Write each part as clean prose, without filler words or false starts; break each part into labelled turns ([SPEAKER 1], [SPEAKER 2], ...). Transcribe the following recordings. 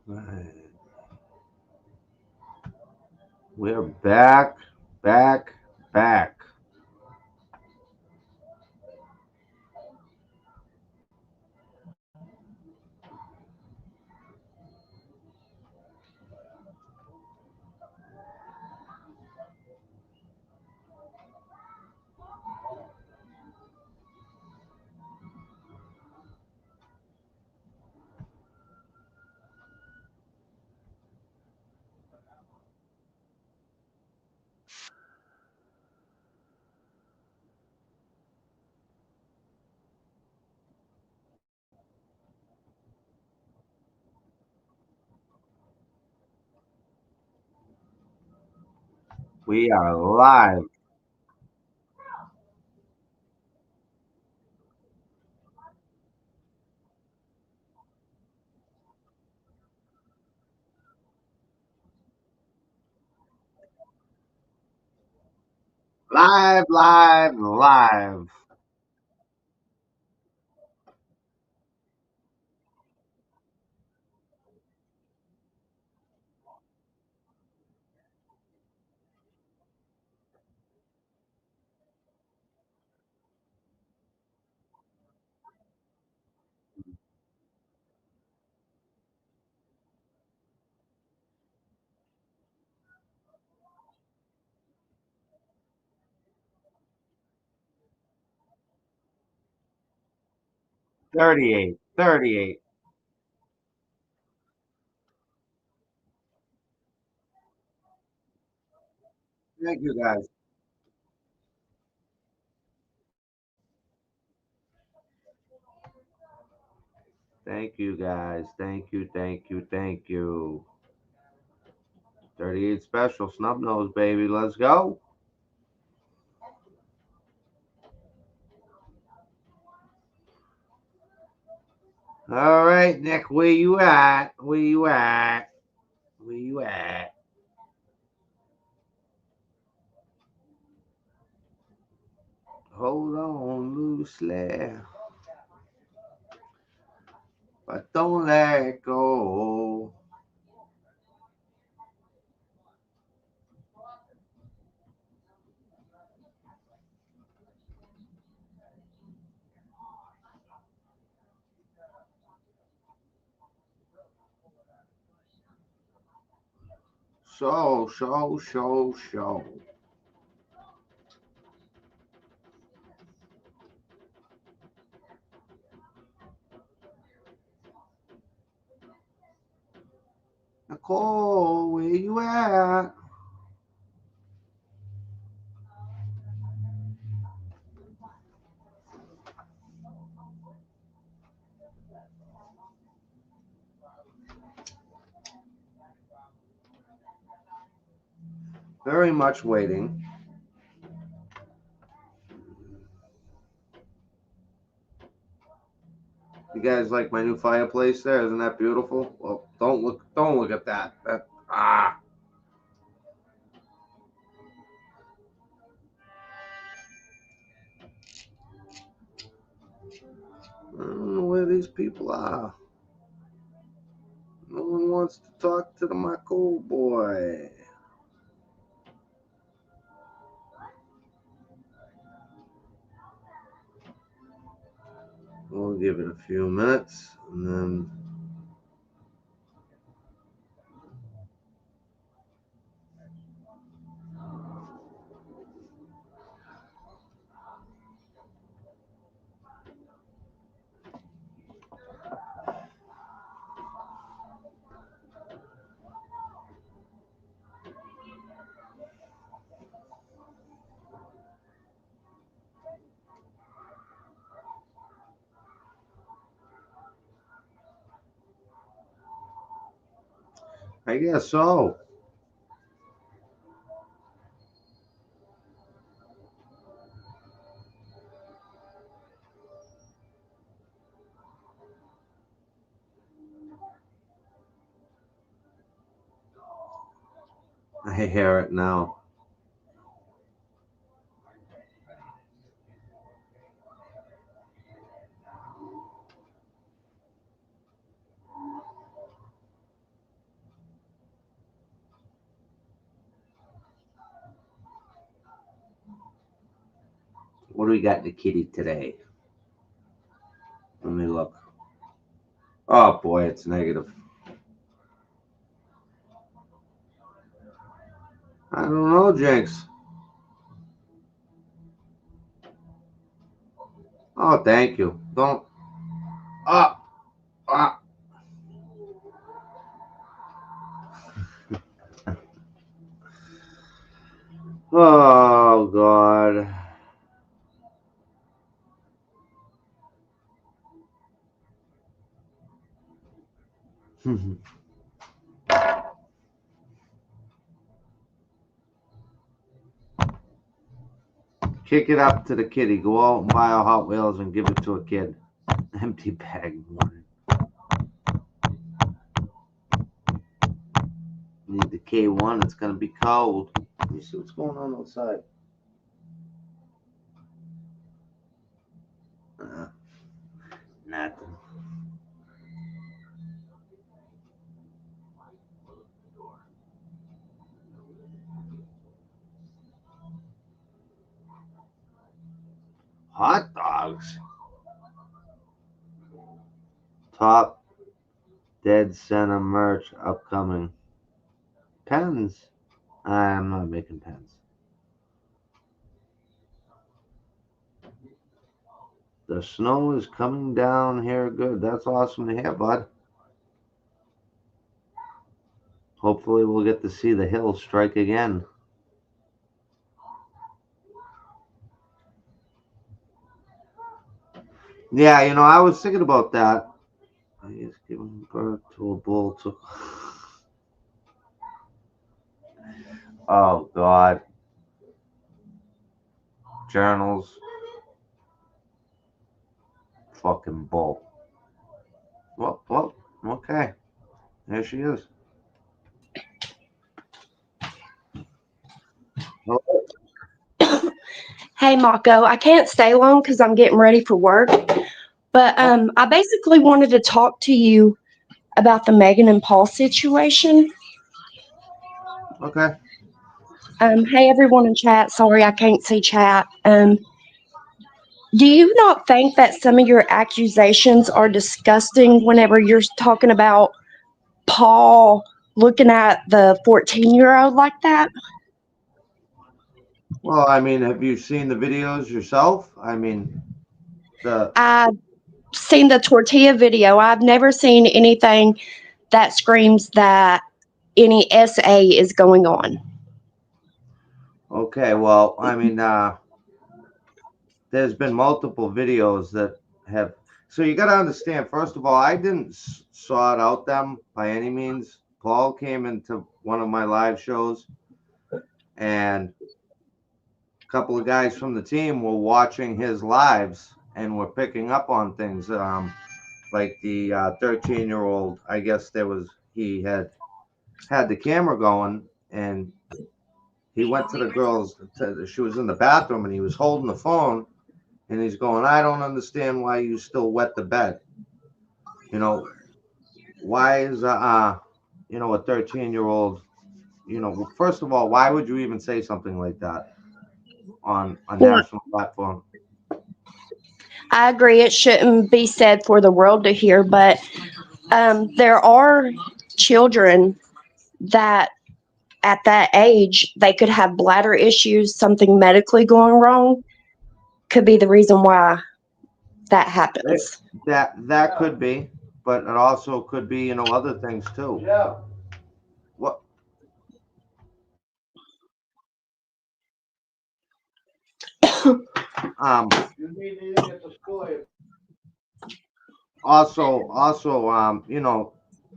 [SPEAKER 1] Right. We're back, back, back. We are live. Live, live, live. 38, 38. Thank you guys. Thank you guys. Thank you, thank you, thank you. 38 special snub nose, baby. Let's go. All right, Nick, where you at? Where you at? Where you at? Hold on loosely, but don't let go. So. Nicole, where you at? Very much waiting. You guys like my new fireplace there? Isn't that beautiful? Well, don't look at that. Ah. I don't know where these people are. No one wants to talk to my cold boy. We'll give it a few minutes and then I guess so. I hear it now. What do we got in the kitty today? Let me look. Oh boy, it's negative. I don't know, Jinx. Oh, thank you. Don't. Ah, ah. Oh God. Kick it up to the kitty. Go out and buy a Hot Wheels and give it to a kid. Empty bag. Need the K1. It's gonna be cold. Let me see what's going on outside. Nothing. Hot dogs. Top dead center merch upcoming. Pens. I'm not making pens. The snow is coming down here good. That's awesome to hear, bud. Hopefully we'll get to see the hill strike again. Yeah, you know, I was thinking about that. I guess giving birth to a bull took. Oh God. Journals. Fucking bull. Well, okay. There she is.
[SPEAKER 2] Hey, Mako, I can't stay long because I'm getting ready for work. But I basically wanted to talk to you about the Megan and Paul situation.
[SPEAKER 1] Okay.
[SPEAKER 2] Hey, everyone in chat. Sorry, I can't see chat. Do you not think that some of your accusations are disgusting whenever you're talking about Paul looking at the 14-year-old like that?
[SPEAKER 1] Well, I mean, have you seen the videos yourself? I mean, the
[SPEAKER 2] I've seen the tortilla video. I've never seen anything that screams that any SA is going on.
[SPEAKER 1] okay. Well, I mean, there's been multiple videos that have. So you got to understand. First of all, I didn't sort out them by any means. Paul came into one of my live shows, and a couple of guys from the team were watching his lives and were picking up on things. Like the 13-year-old, I guess he had the camera going, and he went to the girls. She was in the bathroom, and he was holding the phone, and he's going, "I don't understand why you still wet the bed. You know, why is a 13-year-old, first of all, why would you even say something like that on a
[SPEAKER 2] Well,
[SPEAKER 1] national platform?"
[SPEAKER 2] I agree it shouldn't be said for the world to hear, but there are children that at that age they could have bladder issues, something medically going wrong could be the reason why that happens.
[SPEAKER 1] That could be, but it also could be, other things too. Yeah. What? Um. Also,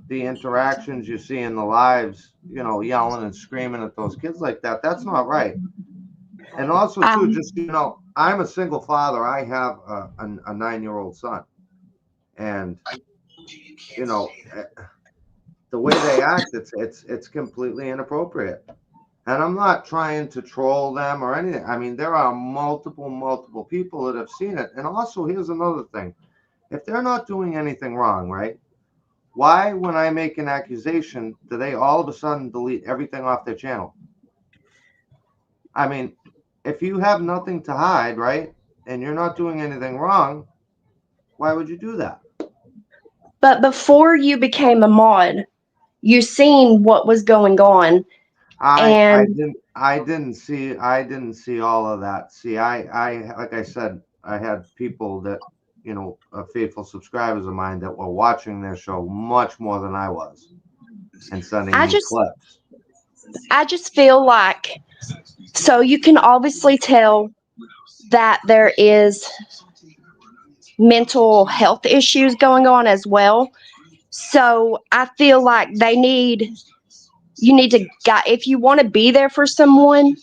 [SPEAKER 1] the interactions you see in the lives, yelling and screaming at those kids like that. That's not right. And also, too,
[SPEAKER 2] Um,
[SPEAKER 1] just I'm a single father. I have a 9-year-old son, and the way they act, it's completely inappropriate. And I'm not trying to troll them or anything. I mean, there are multiple people that have seen it. And also, here's another thing: if they're not doing anything wrong, right? Why, when I make an accusation, do they all of a sudden delete everything off their channel? I mean, if you have nothing to hide, right? and you're not doing anything wrong, why would you do that?
[SPEAKER 2] But before you became a mod, you seen what was going on.
[SPEAKER 1] I
[SPEAKER 2] And
[SPEAKER 1] didn't see all of that. See, I like I said, I had people that, faithful subscribers of mine that were watching their show much more than I was and sending
[SPEAKER 2] I
[SPEAKER 1] me
[SPEAKER 2] just
[SPEAKER 1] clips.
[SPEAKER 2] I just feel like, so you can obviously tell that there is mental health issues going on as well. So I feel like you need to if you want to be there for someone,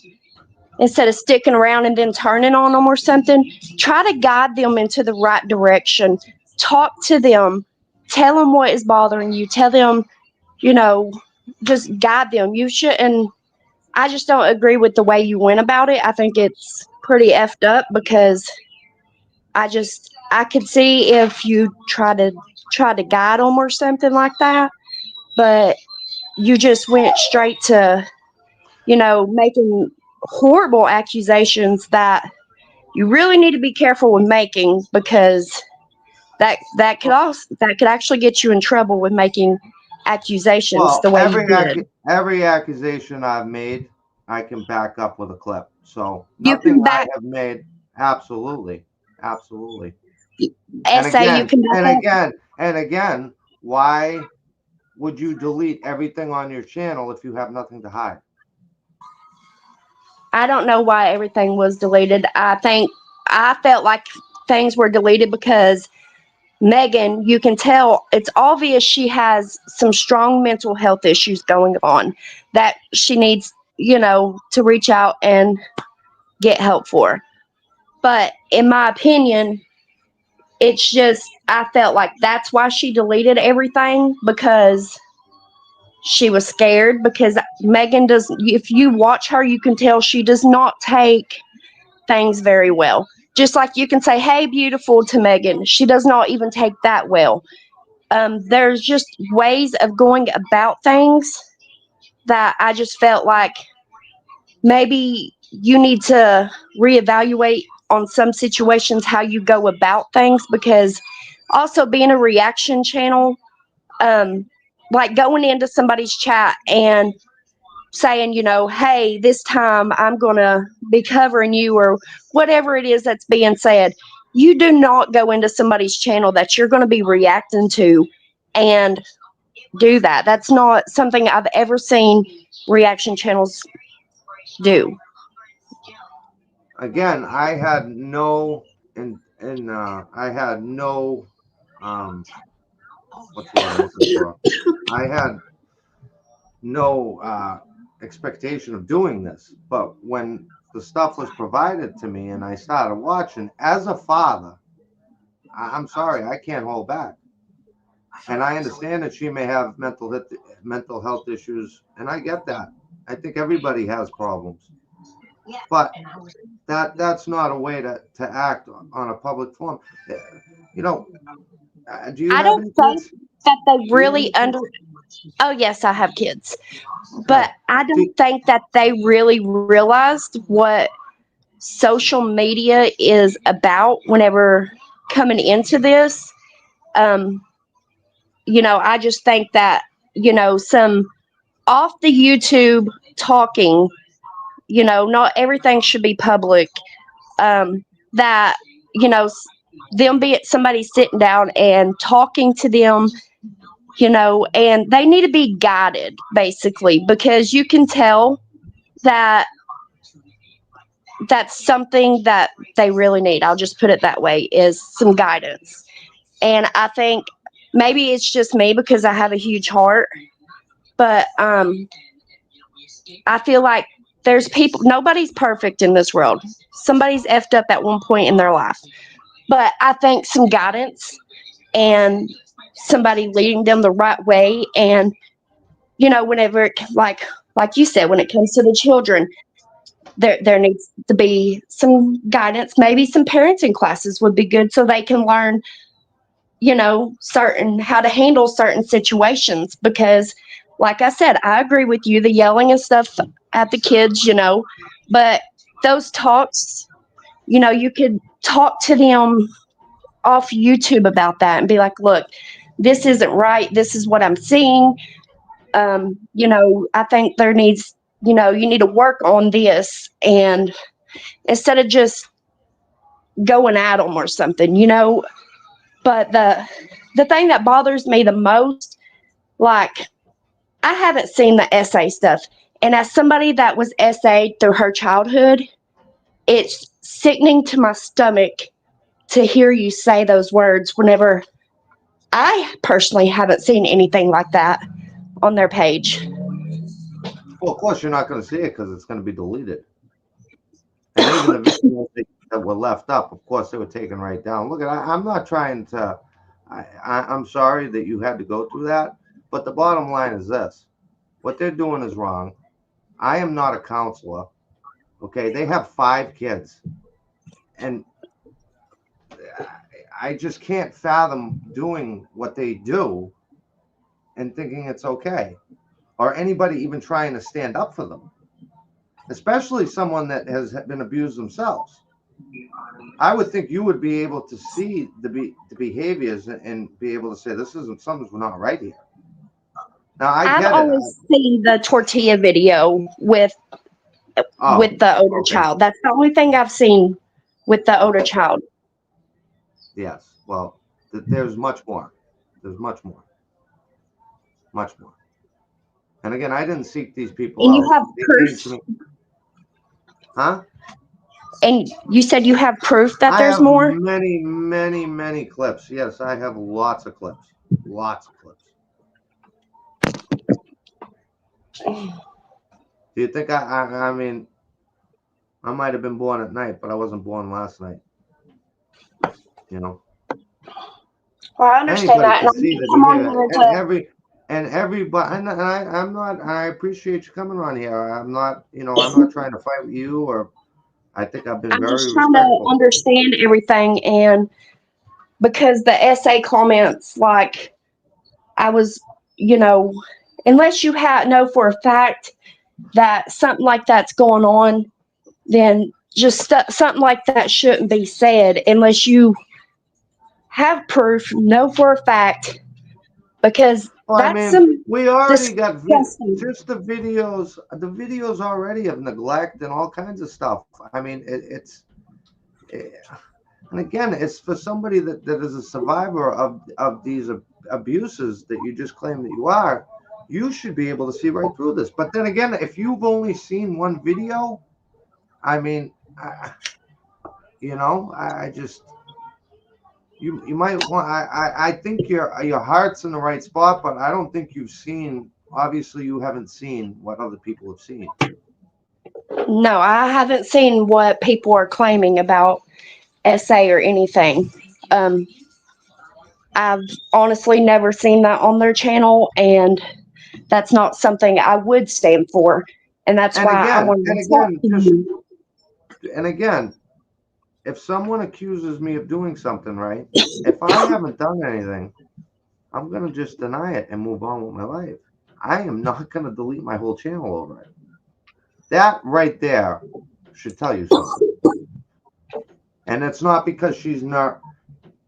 [SPEAKER 2] instead of sticking around and then turning on them or something, try to guide them into the right direction. Talk to them, tell them what is bothering you, tell them, just guide them. You shouldn't. I just don't agree with the way you went about it. I think it's pretty effed up, because I could see if you try to guide them or something like that, but you just went straight to, making horrible accusations that you really need to be careful with making, because that could actually get you in trouble with making accusations
[SPEAKER 1] Well,
[SPEAKER 2] the way you did.
[SPEAKER 1] every accusation I've made, I can back up with a clip. So
[SPEAKER 2] You
[SPEAKER 1] nothing
[SPEAKER 2] can
[SPEAKER 1] I
[SPEAKER 2] back
[SPEAKER 1] have made, absolutely, absolutely.
[SPEAKER 2] essay. You can back up.
[SPEAKER 1] And again, why would you delete everything on your channel if you have nothing to hide?
[SPEAKER 2] I don't know why everything was deleted. I felt like things were deleted because Megan, you can tell it's obvious she has some strong mental health issues going on that she needs, to reach out and get help for. But in my opinion, it's just, I felt like that's why she deleted everything, because she was scared. Because Megan if you watch her, you can tell she does not take things very well. Just like you can say, "Hey, beautiful," to Megan, she does not even take that well. There's just ways of going about things that I just felt like maybe you need to reevaluate on some situations how you go about things, because also being a reaction channel, like going into somebody's chat and saying, "Hey, this time I'm going to be covering you," or whatever it is that's being said. You do not go into somebody's channel that you're going to be reacting to and do that. That's not something I've ever seen reaction channels do.
[SPEAKER 1] Again, I had no I had no what's the word I'm looking for? I had no expectation of doing this, but when the stuff was provided to me and I started watching, as a father, I'm sorry, I can't hold back. And I understand that she may have mental health issues, and I get that. I think everybody has problems, but that's not a way to act on a public forum. You know, do you
[SPEAKER 2] I
[SPEAKER 1] have
[SPEAKER 2] don't
[SPEAKER 1] any
[SPEAKER 2] think
[SPEAKER 1] kids?
[SPEAKER 2] that they
[SPEAKER 1] Do you have any
[SPEAKER 2] really
[SPEAKER 1] kids?
[SPEAKER 2] Oh, yes, I have kids.
[SPEAKER 1] Okay.
[SPEAKER 2] But I don't think that they really realized what social media is about whenever coming into this. Um, I just think that, some off the YouTube talking, not everything should be public. That, them be somebody sitting down and talking to them, and they need to be guided, basically, because you can tell that that's something that they really need. I'll just put it that way, is some guidance. And I think maybe it's just me because I have a huge heart, but I feel like there's people, nobody's perfect in this world. Somebody's effed up at one point in their life. But I think some guidance and somebody leading them the right way, and whenever like you said, when it comes to the children, there needs to be some guidance. Maybe some parenting classes would be good, so they can learn, certain how to handle certain situations. Because like I said, I agree with you, the yelling and stuff at the kids, but those talks you could talk to them off YouTube about that and be like, look, this isn't right. This is what I'm seeing. I think there needs, you need to work on this. And instead of just going at them or something. But the thing that bothers me the most, like, I haven't seen the SA stuff. And as somebody that was SA'd through her childhood, it's sickening to my stomach to hear you say those words whenever I personally haven't seen anything like that on their page.
[SPEAKER 1] Well, of course, you're not going to see it because it's going to be deleted. And even the videos that were left up, of course, they were taken right down. Look, I'm not trying to. I'm sorry that you had to go through that, but the bottom line is this: what they're doing is wrong. I am not a counselor. Okay, they have 5 kids, and I just can't fathom doing what they do and thinking it's okay, or anybody even trying to stand up for them, especially someone that has been abused themselves. I would think you would be able to see the behaviors and be able to say something's not right here. Now
[SPEAKER 2] I've always seen the tortilla video with the older child. That's the only thing I've seen with the older child.
[SPEAKER 1] Yes. Well, there's much more. There's much more. Much more. And again, I didn't seek these people
[SPEAKER 2] and
[SPEAKER 1] out.
[SPEAKER 2] You have proof.
[SPEAKER 1] Huh?
[SPEAKER 2] And you said you have proof that there's more?
[SPEAKER 1] Many, many, many clips. Yes, I have lots of clips. Lots of clips. Do you think I mean, I might have been born at night, but I wasn't born last night.
[SPEAKER 2] Well, I understand that.
[SPEAKER 1] Everybody, and I'm not. I appreciate you coming on here. I'm not. I'm not trying to fight with you, or I think I've been very
[SPEAKER 2] just trying to understand everything, and because the SA comments, like, I was, unless you know for a fact that something like that's going on, then just something like that shouldn't be said unless you have proof, know for a fact, because
[SPEAKER 1] we already got just the videos already of neglect and all kinds of stuff. I mean, and again, it's for somebody that is a survivor of these abuses that you just claim that you are. You should be able to see right through this. But then again, if you've only seen one video, I mean, I just. You might want. I think your heart's in the right spot, but I don't think you've seen. Obviously, you haven't seen what other people have seen.
[SPEAKER 2] No, I haven't seen what people are claiming about SA or anything. I've honestly never seen that on their channel, and that's not something I would stand for. And that's why I wanted to talk to you.
[SPEAKER 1] And again, if someone accuses me of doing something right, if I haven't done anything, I'm going to just deny it and move on with my life. I am not going to delete my whole channel over it. That right there should tell you something. And it's not because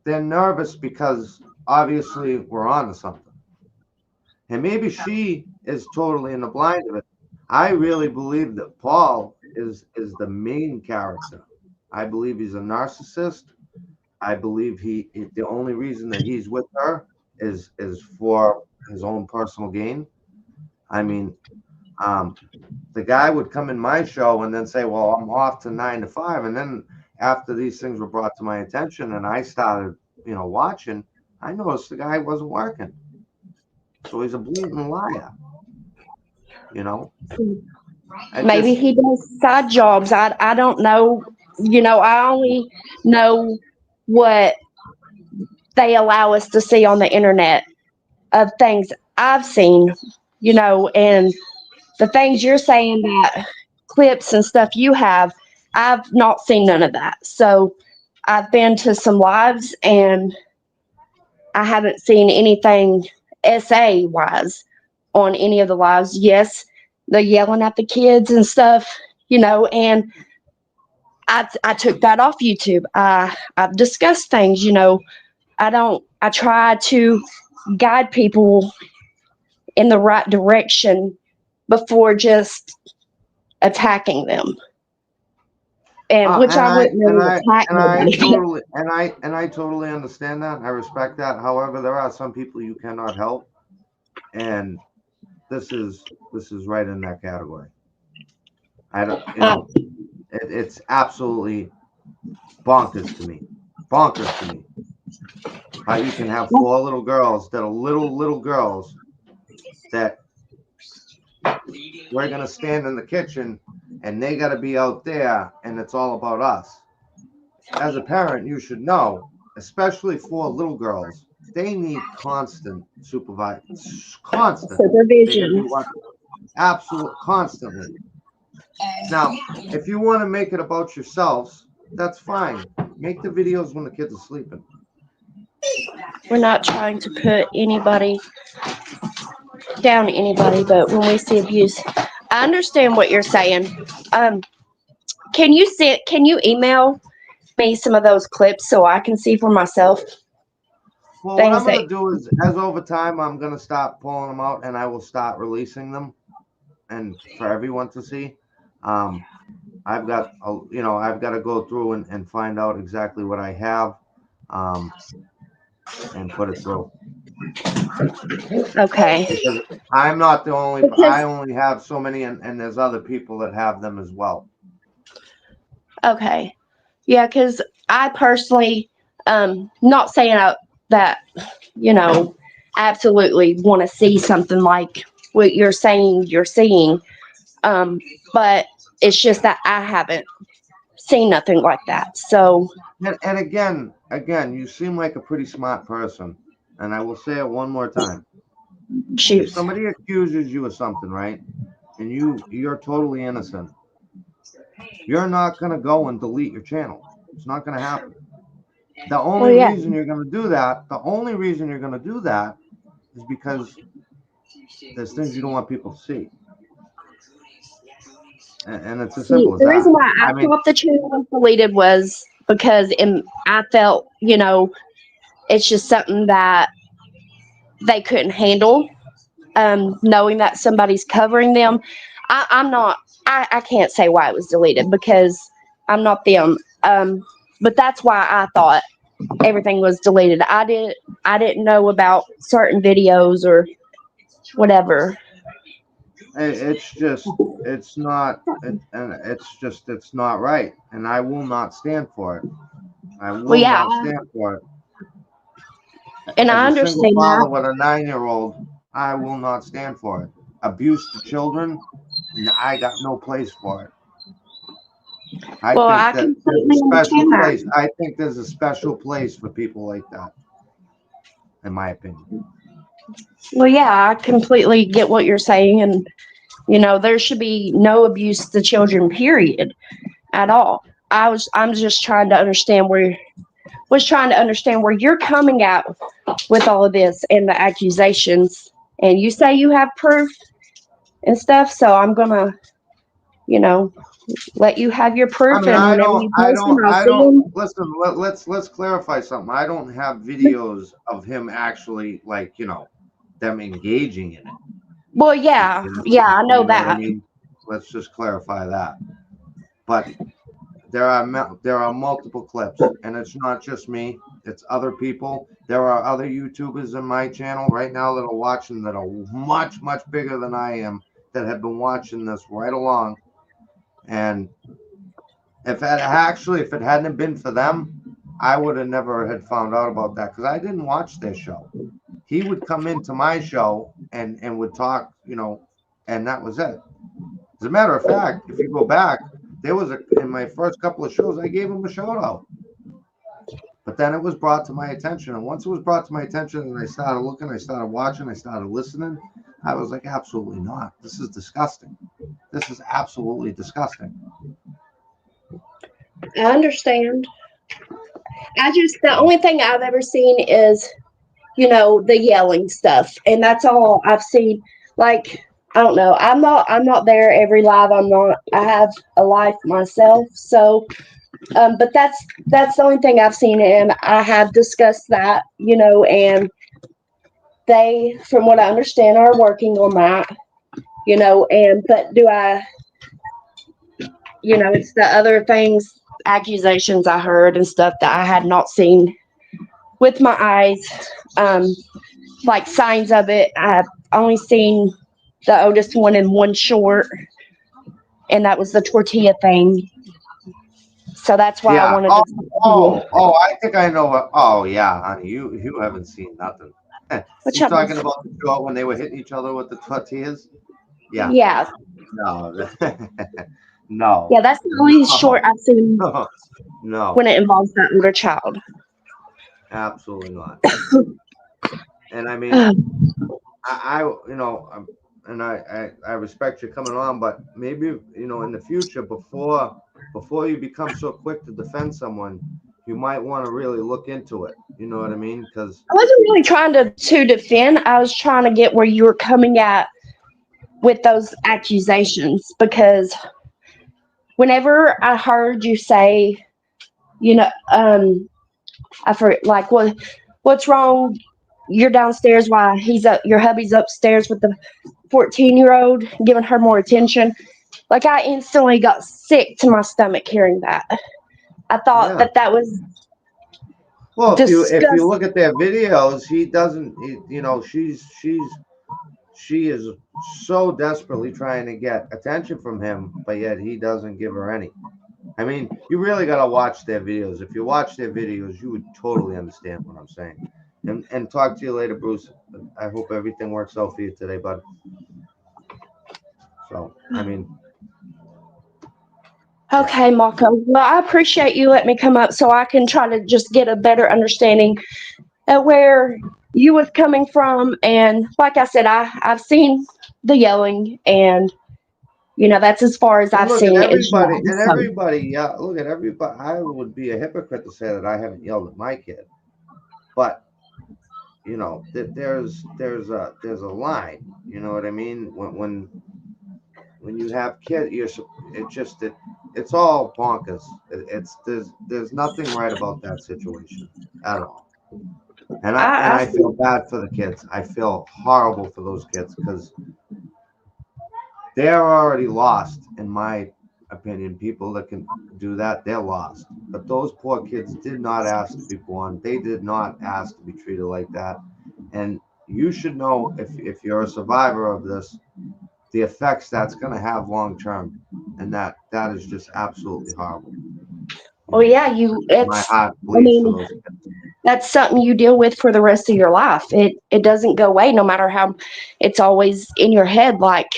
[SPEAKER 1] they're nervous because obviously we're on to something. And maybe she is totally in the blind of it. I really believe that Paul is the main character. I believe he's a narcissist. I believe the only reason that he's with her is for his own personal gain. I mean, the guy would come in my show and then say, well, I'm off to 9 to 5. And then after these things were brought to my attention and I started, watching, I noticed the guy wasn't working. So he's a blatant liar,
[SPEAKER 2] Maybe he does side jobs. I don't know. I only know what they allow us to see on the internet of things I've seen, and the things you're saying, that clips and stuff you have, I've not seen none of that. So I've been to some lives and I haven't seen anything SA wise on any of the lives. Yes, they're yelling at the kids and stuff, and I took that off YouTube. I've discussed things, I try to guide people in the right direction before just attacking them. And which I wouldn't really attack nobody.
[SPEAKER 1] I totally understand that. I respect that. However, there are some people you cannot help, and this is right in that category. I don't, it's absolutely bonkers to me. How you can have 4 little girls that are little girls that we're gonna stand in the kitchen and they gotta be out there and it's all about us. As a parent, you should know, especially for little girls, they need constant supervision. Absolute, constantly. Now, if you want to make it about yourselves, that's fine. Make the videos when the kids are sleeping.
[SPEAKER 2] We're not trying to put anybody down to anybody, but when we see abuse, I understand what you're saying. Can you email me some of those clips so I can see for myself?
[SPEAKER 1] Well, what I'm going to do is, as over time, I'm going to stop pulling them out and I will start releasing them and for everyone to see. I've got to go through and find out exactly what I have and put it through.
[SPEAKER 2] Okay.
[SPEAKER 1] Because I'm not the only, I only have so many and there's other people that have them as well.
[SPEAKER 2] Okay. Yeah, because I personally, not saying that, absolutely want to see something like what you're saying you're seeing. But it's just that I haven't seen nothing like that. So.
[SPEAKER 1] And again, you seem like a pretty smart person. And I will say it one more time.
[SPEAKER 2] Shoot.
[SPEAKER 1] If somebody accuses you of something, right, and you're totally innocent, you're not going to go and delete your channel. It's not going to happen. The only reason you're going to do that, is because there's things you don't want people to see. And it's as simple as that.
[SPEAKER 2] The reason why I thought the channel was deleted was because I felt, it's just something that they couldn't handle, knowing that somebody's covering them. I can't say why it was deleted because I'm not them. But that's why I thought everything was deleted. I didn't know about certain videos or whatever.
[SPEAKER 1] It's not right. And I will not stand for it. I will not stand for it.
[SPEAKER 2] And I understand
[SPEAKER 1] that. As a single father with a 9-year-old, I will not stand for it. Abuse to children, I got no place for it. I think there's a special place for people like that, in my opinion.
[SPEAKER 2] Well, yeah, I completely get what you're saying, and there should be no abuse to children, period, at all. I'm just trying to understand where you're coming at with all of this and the accusations, and you say you have proof and stuff, so I'm gonna, let you have your proof.
[SPEAKER 1] Listen, let's clarify something. I don't have videos of him actually, them engaging in it.
[SPEAKER 2] Well, yeah, I know that.
[SPEAKER 1] I mean, let's just clarify that. But there are multiple clips, and it's not just me. It's other people. There are other YouTubers in my channel right now that are watching that are much, much bigger than I am that have been watching this right along. And if it hadn't been for them, I would have never had found out about that because I didn't watch their show. He would come into my show and would talk, and that was it. As a matter of fact, if you go back, there was in my first couple of shows, I gave him a shout out. But then it was brought to my attention. And once it was brought to my attention and I started looking, I started watching, I started listening, I was like, absolutely not. This is disgusting. This is absolutely disgusting.
[SPEAKER 2] I understand. The only thing I've ever seen is, the yelling stuff. And that's all I've seen. Like, I don't know. I'm not there every live. I have a life myself. So But that's the only thing I've seen, and I have discussed that, and they, from what I understand, are working on that, and but do I, it's the other things, accusations I heard and stuff that I had not seen with my eyes, um, like signs of it. I've only seen the oldest one in one short, and that was the tortilla thing. So that's why I
[SPEAKER 1] Yeah.
[SPEAKER 2] wanted
[SPEAKER 1] Oh,
[SPEAKER 2] to talk to you.
[SPEAKER 1] oh, I think I know what. Oh, yeah, honey, you haven't seen nothing.
[SPEAKER 2] Which
[SPEAKER 1] You
[SPEAKER 2] I
[SPEAKER 1] talking
[SPEAKER 2] was,
[SPEAKER 1] about the short when they were hitting each other with the tortillas? Yeah.
[SPEAKER 2] yeah,
[SPEAKER 1] No. No.
[SPEAKER 2] yeah, that's the only short I've seen
[SPEAKER 1] No. No.
[SPEAKER 2] when it involves that older child.
[SPEAKER 1] Absolutely not. And I mean, I and I respect you coming on, but maybe in the future, before you become so quick to defend someone, you might want to really look into it. You know what I mean? Because
[SPEAKER 2] I wasn't really trying to defend. I was trying to get where you were coming at with those accusations, because whenever I heard you say, I forget, like, what's wrong? You're downstairs while he's up. Your hubby's upstairs with the 14-year-old, giving her more attention. Like, I instantly got sick to my stomach hearing that. I thought
[SPEAKER 1] yeah.
[SPEAKER 2] that was
[SPEAKER 1] Well, if you
[SPEAKER 2] disgusting.
[SPEAKER 1] look at their videos, he doesn't. She is so desperately trying to get attention from him, but yet he doesn't give her any. I mean, you really got to watch their videos. If you watch their videos, you would totally understand what I'm saying. And talk to you later, Bruce. I hope everything works out for you today, bud. So, I mean, yeah,
[SPEAKER 2] Okay, Marco. Well, I appreciate you letting me come up so I can try to just get a better understanding of where you was coming from. And like I said, I've seen the yelling, and that's as far as
[SPEAKER 1] and
[SPEAKER 2] I've
[SPEAKER 1] look at
[SPEAKER 2] seen it is
[SPEAKER 1] everybody,
[SPEAKER 2] yelling.
[SPEAKER 1] and
[SPEAKER 2] So,
[SPEAKER 1] everybody. Yeah, look at everybody. I would be a hypocrite to say that I haven't yelled at my kid, but there's a line. You know what I mean? When you have kids, it's all bonkers. It's there's nothing right about that situation at all. And I and
[SPEAKER 2] I
[SPEAKER 1] I
[SPEAKER 2] see.
[SPEAKER 1] feel bad for the kids. I feel horrible for those kids because they're already lost, in my opinion. People that can do that, they're lost. But those poor kids did not ask to be born. They did not ask to be treated like that. And you should know, if you're a survivor of this, the effects that's going to have long term, and that is just absolutely horrible.
[SPEAKER 2] Well, yeah,
[SPEAKER 1] My heart
[SPEAKER 2] I
[SPEAKER 1] bleeds for
[SPEAKER 2] mean,
[SPEAKER 1] those kids.
[SPEAKER 2] that's something you deal with for the rest of your life. It doesn't go away, no matter how. It's always in your head, like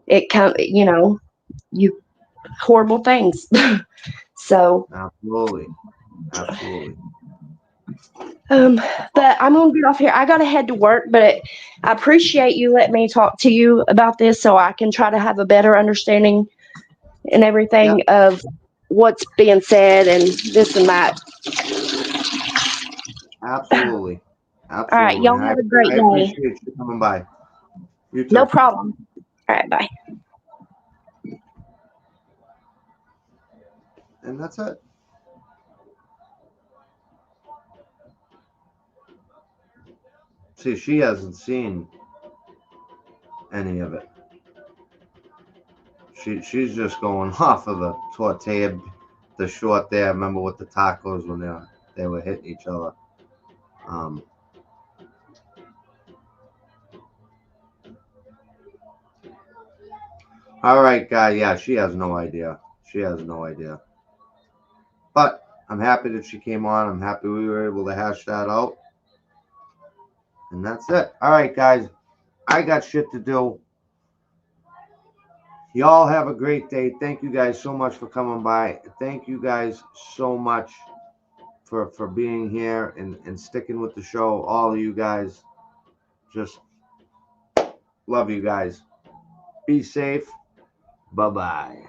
[SPEAKER 2] it come, you horrible things. So,
[SPEAKER 1] Absolutely, absolutely.
[SPEAKER 2] um, but I'm gonna get off here. I gotta head to work, but I appreciate you letting me talk to you about this so I can try to have a better understanding and
[SPEAKER 1] Yeah,
[SPEAKER 2] everything of what's being said and this and that.
[SPEAKER 1] absolutely,
[SPEAKER 2] All right,
[SPEAKER 1] absolutely.
[SPEAKER 2] y'all
[SPEAKER 1] And I
[SPEAKER 2] have a great
[SPEAKER 1] I
[SPEAKER 2] day.
[SPEAKER 1] appreciate you coming by. You
[SPEAKER 2] No
[SPEAKER 1] too.
[SPEAKER 2] problem. All right, bye.
[SPEAKER 1] And that's it. See, she hasn't seen any of it. She's just going off of the tortilla, the short there. Remember with the tacos when they were hitting each other. Um, all right, guy. Yeah, she has no idea. She has no idea. But I'm happy that she came on. I'm happy we were able to hash that out. And that's it. All right, guys. I got shit to do. Y'all have a great day. Thank you guys so much for coming by. Thank you guys so much for being here and sticking with the show. All of you guys. Just love you guys. Be safe. Bye bye.